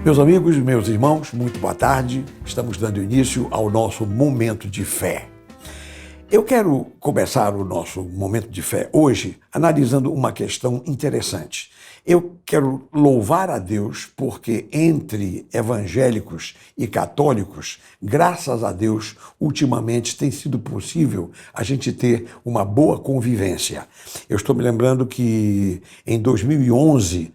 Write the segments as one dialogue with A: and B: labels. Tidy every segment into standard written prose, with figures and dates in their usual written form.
A: Meus amigos, meus irmãos, muito boa tarde. Estamos dando início ao nosso momento de fé. Eu quero começar o nosso momento de fé hoje analisando uma questão interessante. Eu quero louvar a Deus porque entre evangélicos e católicos, graças a Deus, ultimamente tem sido possível a gente ter uma boa convivência. Eu estou me lembrando que em 2011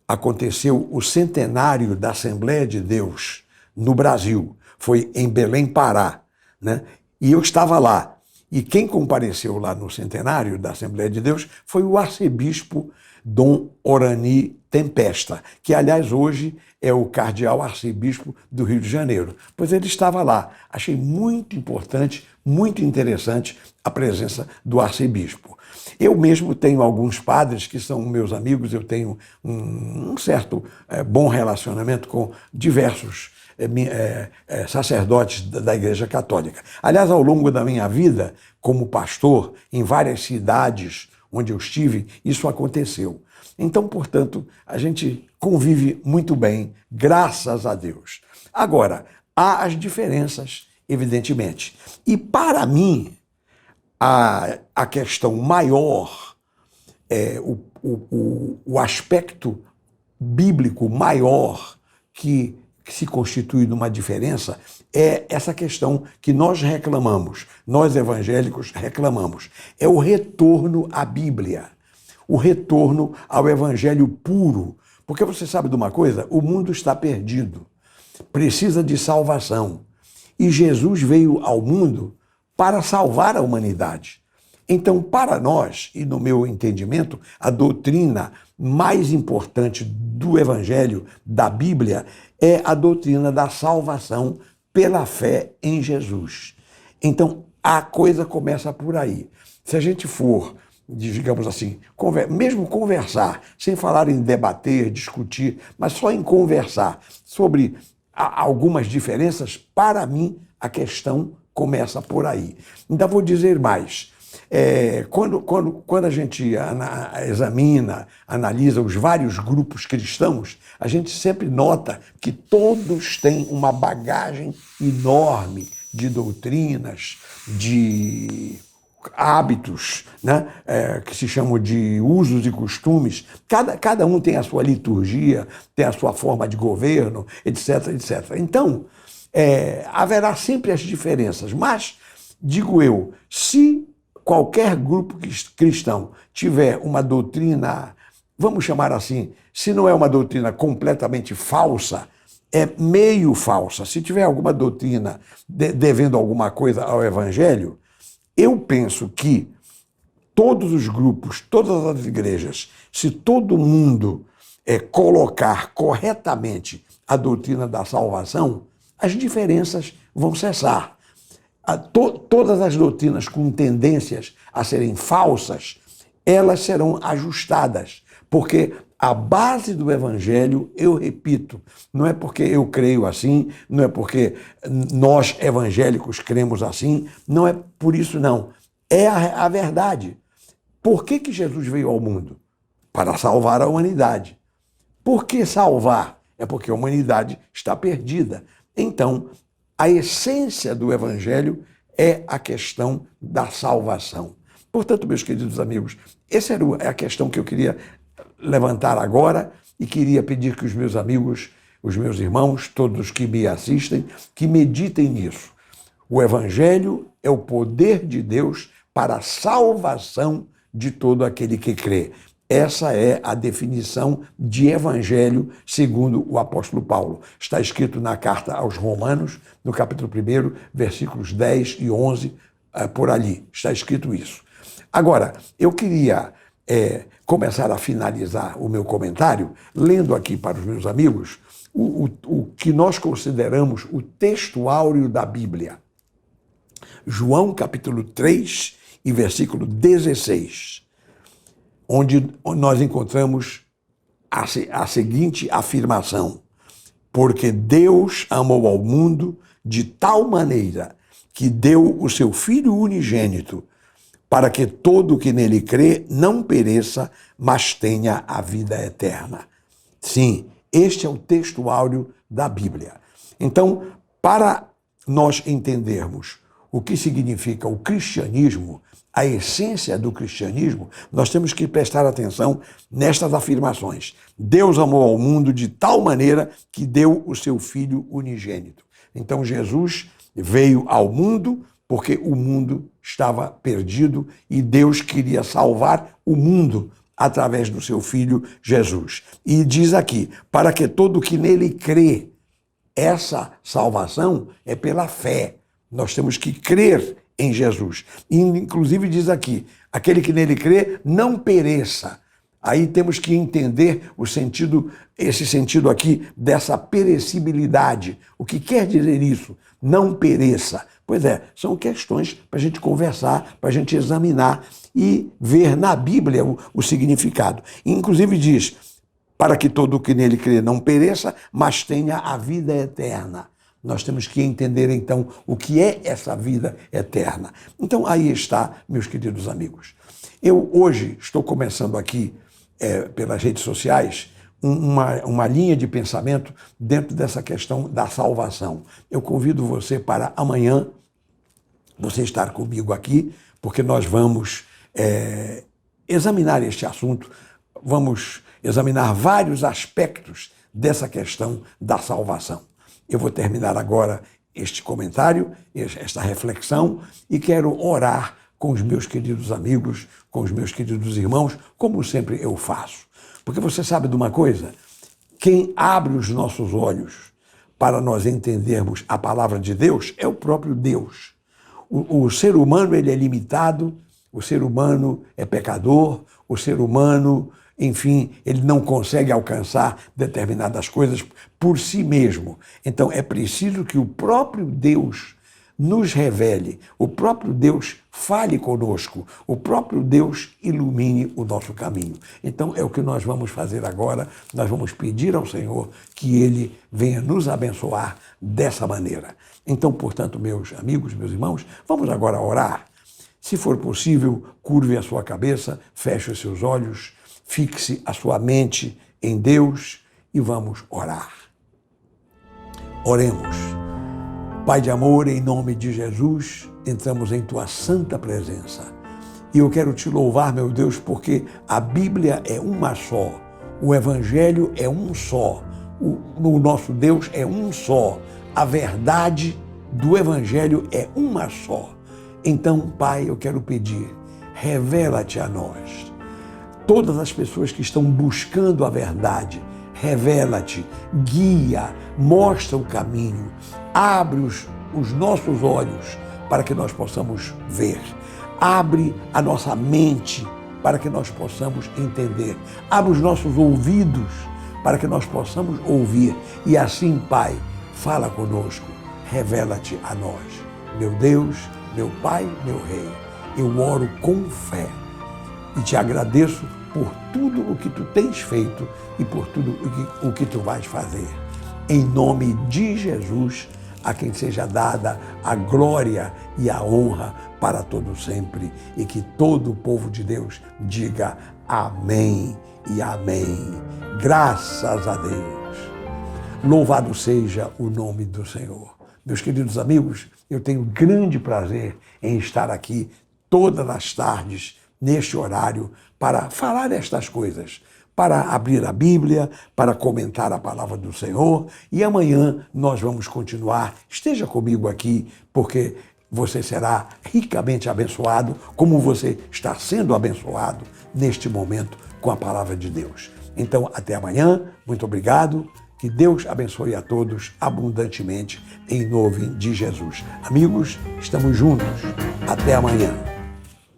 A: aconteceu o centenário da Assembleia de Deus no Brasil. Foi em Belém, Pará, né? E eu estava lá. E quem compareceu lá no centenário da Assembleia de Deus foi o arcebispo Dom Orani Tempesta, que, aliás, hoje é o cardeal arcebispo do Rio de Janeiro. Pois ele estava lá. Achei muito importante, muito interessante a presença do arcebispo. Eu mesmo tenho alguns padres que são meus amigos, eu tenho um certo bom relacionamento com diversos sacerdotes da Igreja Católica. Aliás, ao longo da minha vida, como pastor, em várias cidades onde eu estive, isso aconteceu. Então, portanto, a gente convive muito bem, graças a Deus. Agora, há as diferenças, evidentemente. E para mim, a questão maior, o aspecto bíblico maior que se constitui numa diferença é essa questão que nós reclamamos, nós evangélicos reclamamos, é o retorno à Bíblia, o retorno ao evangelho puro. Porque você sabe de uma coisa? O mundo está perdido, precisa de salvação. E Jesus veio ao mundo para salvar a humanidade. Então, para nós, e no meu entendimento, a doutrina mais importante do Evangelho, da Bíblia, é a doutrina da salvação pela fé em Jesus. Então, a coisa começa por aí. Se a gente for, digamos assim, mesmo conversar, sem falar em debater, discutir, mas só em conversar sobre algumas diferenças, para mim, a questão começa por aí. Ainda vou dizer mais. Quando a gente examina, analisa os vários grupos cristãos, a gente sempre nota que todos têm uma bagagem enorme de doutrinas, de hábitos, né? Que se chamam de usos e costumes. Cada um tem a sua liturgia, tem a sua forma de governo, etc, etc. Então, haverá sempre as diferenças, mas, digo eu, se qualquer grupo cristão tiver uma doutrina, vamos chamar assim, se não é uma doutrina completamente falsa, é meio falsa. Se tiver alguma doutrina devendo alguma coisa ao Evangelho, eu penso que todos os grupos, todas as igrejas, se todo mundo colocar corretamente a doutrina da salvação, as diferenças vão cessar. Todas as doutrinas com tendências a serem falsas, elas serão ajustadas, porque a base do Evangelho, eu repito, não é porque eu creio assim, não é porque nós evangélicos cremos assim, não é por isso não, é a verdade. Por que Jesus veio ao mundo? Para salvar a humanidade. Por que salvar? É porque a humanidade está perdida. Então, a essência do Evangelho é a questão da salvação. Portanto, meus queridos amigos, essa é a questão que eu queria levantar agora e queria pedir que os meus amigos, os meus irmãos, todos que me assistem, que meditem nisso. O Evangelho é o poder de Deus para a salvação de todo aquele que crê. Essa é a definição de evangelho segundo o apóstolo Paulo. Está escrito na carta aos Romanos, no capítulo 1, versículos 10 e 11, por ali. Está escrito isso. Agora, eu queria começar a finalizar o meu comentário, lendo aqui para os meus amigos o que nós consideramos o texto áureo da Bíblia. João, capítulo 3 e versículo 16. Onde nós encontramos a seguinte afirmação: porque Deus amou ao mundo de tal maneira que deu o seu Filho unigênito, para que todo o que nele crê não pereça, mas tenha a vida eterna. Sim, Este é o texto áureo da Bíblia. Então, para nós entendermos o que significa o cristianismo, a essência do cristianismo, nós temos que prestar atenção nestas afirmações. Deus amou ao mundo de tal maneira que deu o seu Filho unigênito. Então Jesus veio ao mundo porque o mundo estava perdido e Deus queria salvar o mundo através do seu Filho Jesus. E diz aqui, para que todo que nele crê, essa salvação é pela fé. Nós temos que crer em Jesus. E, inclusive diz aqui, aquele que nele crê não pereça. Aí temos que entender o sentido, esse sentido aqui dessa perecibilidade. O que quer dizer isso? Não pereça. Pois é, são questões para a gente conversar, para a gente examinar e ver na Bíblia o significado. E, inclusive diz, para que todo o que nele crê não pereça, mas tenha a vida eterna. Nós temos que entender, então, o que é essa vida eterna. Então, aí está, meus queridos amigos. Eu hoje estou começando aqui, pelas redes sociais, uma linha de pensamento dentro dessa questão da salvação. Eu convido você para amanhã, você estar comigo aqui, porque nós vamos examinar este assunto, vamos examinar vários aspectos dessa questão da salvação. Eu vou terminar agora este comentário, esta reflexão, e quero orar com os meus queridos amigos, com os meus queridos irmãos, como sempre eu faço. Porque você sabe de uma coisa? Quem abre os nossos olhos para nós entendermos a palavra de Deus é o próprio Deus. O ser humano ele é limitado, o ser humano é pecador, o ser humano, enfim, ele não consegue alcançar determinadas coisas por si mesmo. Então é preciso que o próprio Deus nos revele, o próprio Deus fale conosco, o próprio Deus ilumine o nosso caminho. Então é o que nós vamos fazer agora, nós vamos pedir ao Senhor que Ele venha nos abençoar dessa maneira. Então, portanto, meus amigos, meus irmãos, vamos agora orar. Se for possível, curve a sua cabeça, feche os seus olhos, fixe a sua mente em Deus e vamos orar. Oremos. Pai de amor, em nome de Jesus, entramos em Tua santa presença. E eu quero Te louvar, meu Deus, porque a Bíblia é uma só, o Evangelho é um só, o nosso Deus é um só, a verdade do Evangelho é uma só. Então, Pai, eu quero pedir, revela-te a nós. Todas as pessoas que estão buscando a verdade, revela-te, guia, mostra o caminho, abre os nossos olhos para que nós possamos ver. Abre a nossa mente para que nós possamos entender. Abre os nossos ouvidos para que nós possamos ouvir. E assim, Pai, fala conosco, revela-te a nós. Meu Deus, meu Pai, meu Rei, eu oro com fé e te agradeço por tudo o que tu tens feito e por tudo o que tu vais fazer. Em nome de Jesus, a quem seja dada a glória e a honra para todo sempre, e que todo o povo de Deus diga amém e amém. Graças a Deus. Louvado seja o nome do Senhor. Meus queridos amigos, eu tenho grande prazer em estar aqui todas as tardes, neste horário, para falar estas coisas, para abrir a Bíblia, para comentar a palavra do Senhor, e amanhã nós vamos continuar. Esteja comigo aqui, porque você será ricamente abençoado, como você está sendo abençoado neste momento com a palavra de Deus. Então, até amanhã, muito obrigado, que Deus abençoe a todos abundantemente, em nome de Jesus. Amigos, estamos juntos. Até amanhã.